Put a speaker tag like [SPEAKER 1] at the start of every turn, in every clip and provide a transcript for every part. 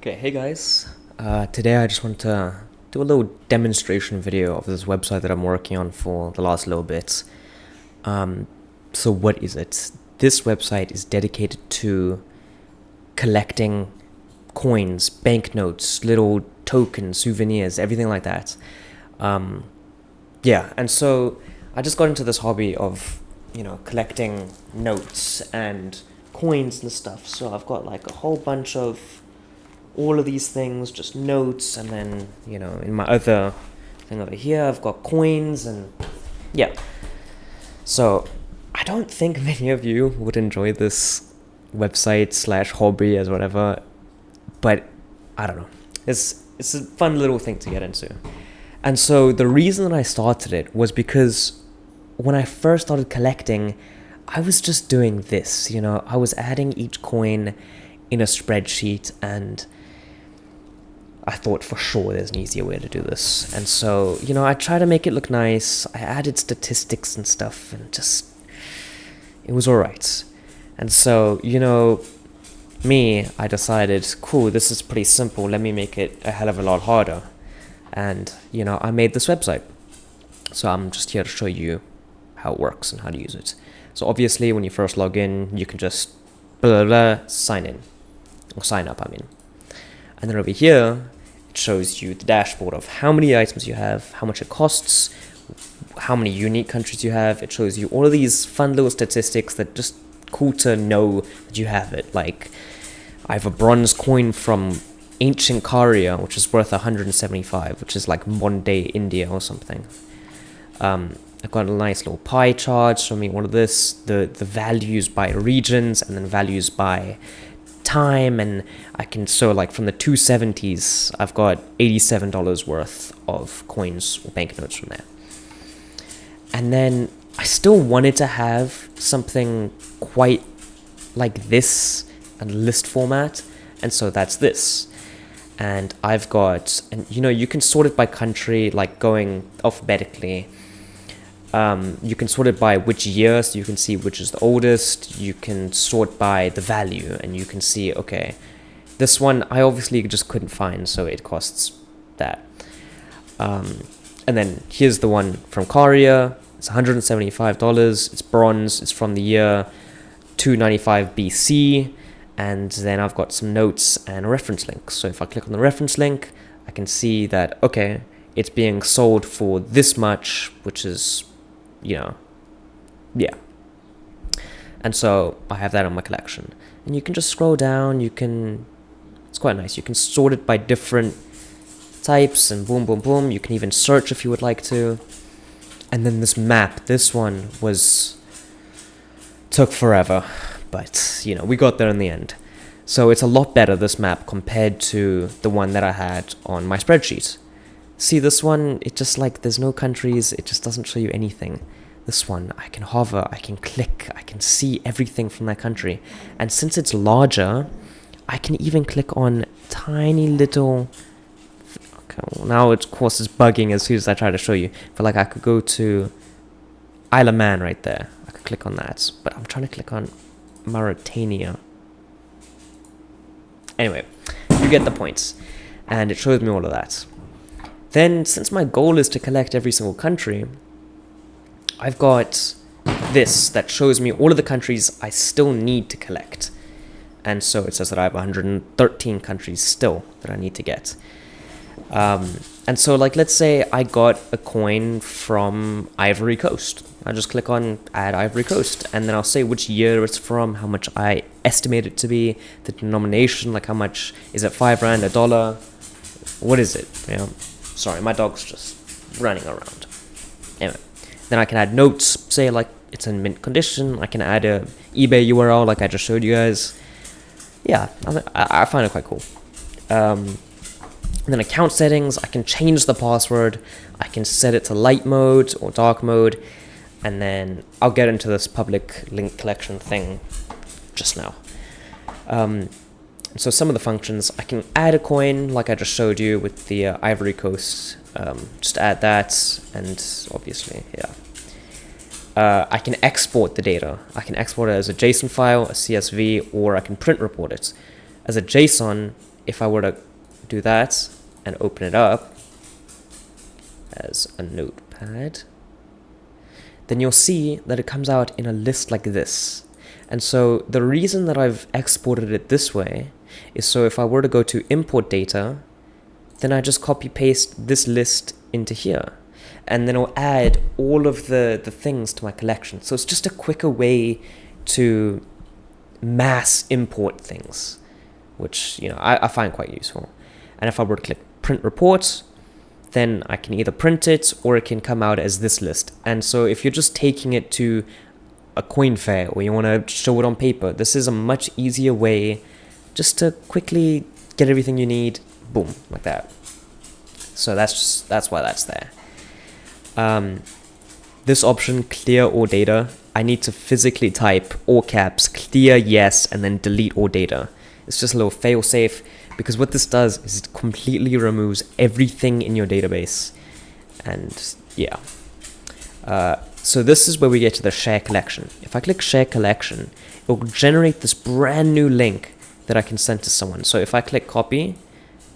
[SPEAKER 1] Okay, hey guys. Today I just want to do a little demonstration video of this website that I'm working on for the last little bit. So what is it? This website is dedicated to collecting coins, banknotes, little tokens, souvenirs, everything like that. Yeah, and so I just got into this hobby of, collecting notes and coins and stuff. So I've got like a whole bunch of all of these things, just notes, and then, in my other thing over here, I've got coins, and yeah. So I don't think many of you would enjoy this website slash hobby as whatever, but I don't know. It's a fun little thing to get into. And so the reason I started it was because when I first started collecting, I was just doing this, I was adding each coin in a spreadsheet, and I thought for sure there's an easier way to do this. And so, I try to make it look nice. I added statistics and stuff, and just, it was alright. And so, I decided, cool, this is pretty simple. Let me make it a hell of a lot harder. And, I made this website. So I'm just here to show you how it works and how to use it. So obviously, when you first log in, you can just sign in. Or sign up, I mean. And then over here, it shows you the dashboard of how many items you have, how much it costs, how many unique countries you have. It shows you all of these fun little statistics that just cool to know that you have it. Like, I have a bronze coin from ancient Caria, which is worth 175, which is like modern day India or something. I've got a nice little pie chart showing me all of this, the values by regions, and then values by time, and I can show like from the 270s, I've got $87 worth of coins or banknotes from there. And then I still wanted to have something quite like this, a list format, and so that's this. And I've got, and you can sort it by country, like going alphabetically. You can sort it by which year, so you can see which is the oldest. You can sort by the value, and you can see, okay, this one I obviously just couldn't find, so it costs that. And then here's the one from Caria. It's $175. It's bronze. It's from the year 295 BC. And then I've got some notes and a reference link. So if I click on the reference link, I can see that, okay, it's being sold for this much, which is, yeah. And so I have that on my collection. And you can just scroll down, it's quite nice. You can sort it by different types, and boom, boom, boom. You can even search if you would like to. And then this map, this one took forever, but we got there in the end. So it's a lot better, this map, compared to the one that I had on my spreadsheet. See, this one, it just like, there's no countries, it just doesn't show you anything. This one, I can hover, I can click, I can see everything from that country. And since it's larger, I can even click on tiny little... Okay, well, now of course it's bugging as soon as I try to show you. But like, I could go to Isle of Man right there. I could click on that. But I'm trying to click on Mauritania. Anyway, you get the points. And it shows me all of that. Then, since my goal is to collect every single country, I've got this that shows me all of the countries I still need to collect. And so it says that I have 113 countries still that I need to get. And so, like, let's say I got a coin from Ivory Coast. I just click on Add Ivory Coast, and then I'll say which year it's from, how much I estimate it to be, the denomination, like how much, is it 5 rand, a dollar? What is it? Sorry, my dog's just running around. Anyway, then I can add notes, say like it's in mint condition. I can add a eBay URL like I just showed you guys. Yeah, I find it quite cool. And then account settings, I can change the password. I can set it to light mode or dark mode. And then I'll get into this public link collection thing just now. So some of the functions, I can add a coin like I just showed you with the Ivory Coast. Just add that, and obviously, yeah. I can export the data. I can export it as a JSON file, a CSV, or I can print report it. As a JSON, if I were to do that and open it up as a notepad, then you'll see that it comes out in a list like this. And so the reason that I've exported it this way is so if I were to go to import data, then I just copy paste this list into here. And then I'll add all of the things to my collection. So it's just a quicker way to mass import things, which, you know, I find quite useful. And if I were to click print reports, then I can either print it or it can come out as this list. And so if you're just taking it to a coin fair or you want to show it on paper, this is a much easier way just to quickly get everything you need, boom, like that. So that's why that's there. This option, clear all data, I need to physically type all caps, clear yes, and then delete all data. It's just a little fail safe, because what this does is it completely removes everything in your database. And yeah. So this is where we get to the share collection. If I click share collection, it will generate this brand new link that I can send to someone. So if I click copy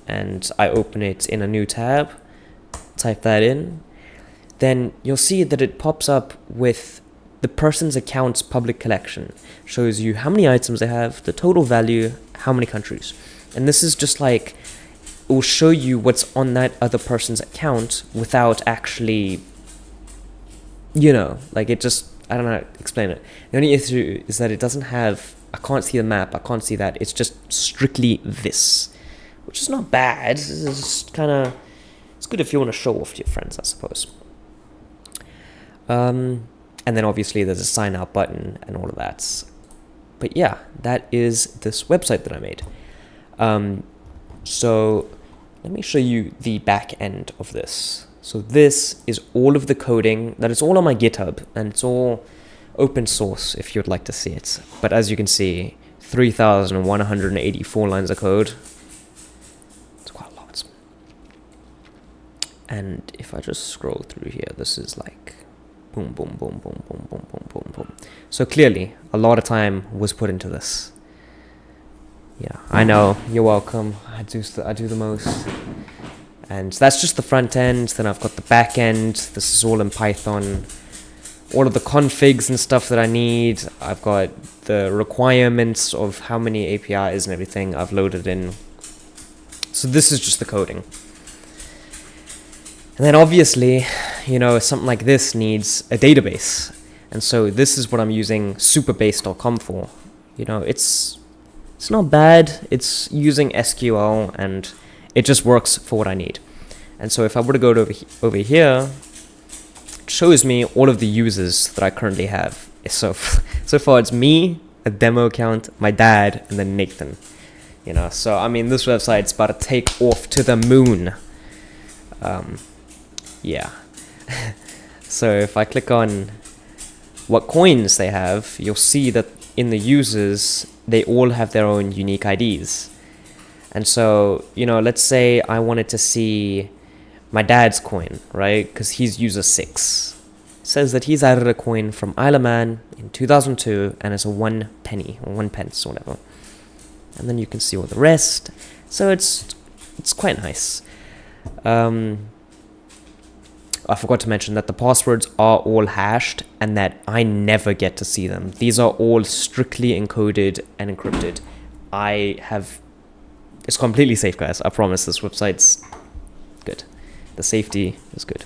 [SPEAKER 1] and I open it in a new tab, type that in, then you'll see that it pops up with the person's account's public collection. Shows you how many items they have, the total value, how many countries. And this is just like, it will show you what's on that other person's account without actually, you know, like it just, I don't know how to explain it. The only issue is that it doesn't have, I can't see the map, I can't see that. It's just strictly this, which is not bad. It's just kind of, it's good if you want to show off to your friends, I suppose. And then obviously there's a sign out button and all of that. But yeah, that is this website that I made. So let me show you the back end of this. So this is all of the coding that is all on my GitHub, and it's all open source if you'd like to see it. But as you can see, 3,184 lines of code. It's quite a lot. And if I just scroll through here, this is like boom, boom, boom, boom, boom, boom, boom, boom, boom. So clearly, a lot of time was put into this. Yeah, I know. You're welcome. I do the most. And that's just the front end. Then I've got the back end. This is all in Python. All of the configs and stuff that I need. I've got the requirements of how many APIs and everything I've loaded in. So this is just the coding. And then obviously, you know, something like this needs a database. And so this is what I'm using superbase.com for. You know, it's not bad. It's using SQL and it just works for what I need. And so if I were to go to over here, it shows me all of the users that I currently have. So far it's me, a demo account, my dad, and then Nathan. You know, so I mean, this website's about to take off to the moon. Yeah. So if I click on what coins they have, you'll see that in the users, they all have their own unique IDs. And so, you know, let's say I wanted to see my dad's coin, right? Because he's user 6. It says that he's added a coin from Isle of Man in 2002, and it's a 1 penny or 1 pence or whatever. And then you can see all the rest. So it's quite nice. I forgot to mention that the passwords are all hashed and that I never get to see them. These are all strictly encoded and encrypted. It's completely safe, guys. I promise this website's good. The safety is good.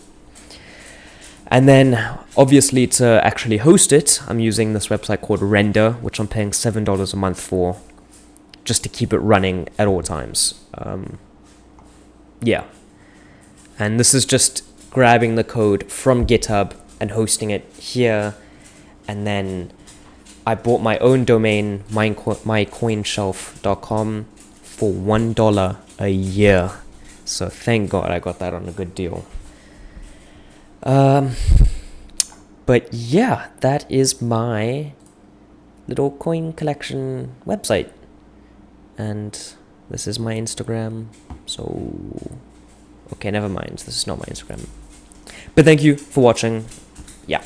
[SPEAKER 1] And then obviously to actually host it, I'm using this website called Render, which I'm paying $7 a month for, just to keep it running at all times. Yeah. And this is just grabbing the code from GitHub and hosting it here. And then I bought my own domain, MyCoinShelf.com, for $1 a year. So thank God I got that on a good deal. But yeah, that is my little coin collection website. And this is my Instagram. So, okay, never mind. This is not my Instagram. But thank you for watching. Yeah.